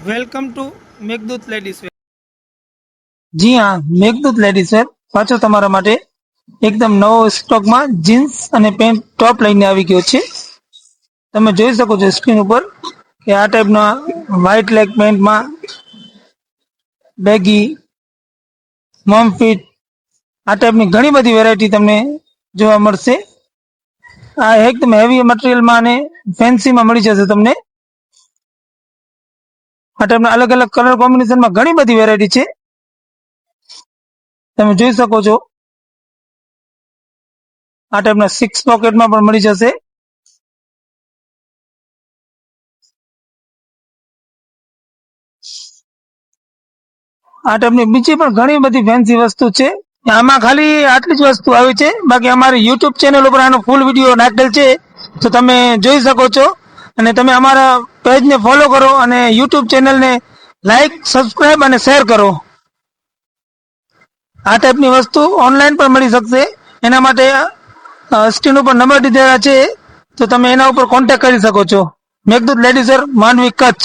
Welcome to Meghdoot ladies wear. જી હા, Meghdoot ladies વેર પાછો તમારા માટે એકદમ નવો સ્ટોકમાં જીન્સ અને પેન્ટ ટોપ લઈને આવી ગયો છે. તમે જોઈ શકો છો સ્ક્રીન ઉપર કે આ ટાઈપના વ્હાઇટ લેગ પેન્ટમાં બેગી, મોમ ફિટ આ ટાઈપની ઘણી બધી વેરાયટી તમને જોવા મળશે. આ એકદમ હેવી મટીરિયલમાં અને ફેન્સીમાં મળી જશે તમને. આ ટાઈપના અલગ અલગ કલર કોમ્બિનેશનમાં ઘણી બધી વેરાયટી છે, તમે જોઈ શકો છો. આ ટાઈપના 6 પોકેટમાં પણ મળી જશે. આ ટાઈપની બીજી પણ ઘણી બધી ફેન્સી વસ્તુ છે. આમાં ખાલી આટલી જ વસ્તુ આવી છે, બાકી અમારી યુટ્યુબ ચેનલ ઉપર આનો ફૂલ વિડીયો નાખેલ છે, તો તમે જોઈ શકો છો. અને તમે અમારા પેજને ફોલો કરો અને યુટ્યુબ ચેનલને લાઈક, સબસ્ક્રાઇબ અને શેર કરો. આ ટાઈપની વસ્તુ ઓનલાઈન પણ મળી શકશે. એના માટે સ્ક્રીન ઉપર નંબર દીધેલા છે, તો તમે એના ઉપર કોન્ટેક્ટ કરી શકો છો. Meghdoot ladies wear, Mandvi, Kutch.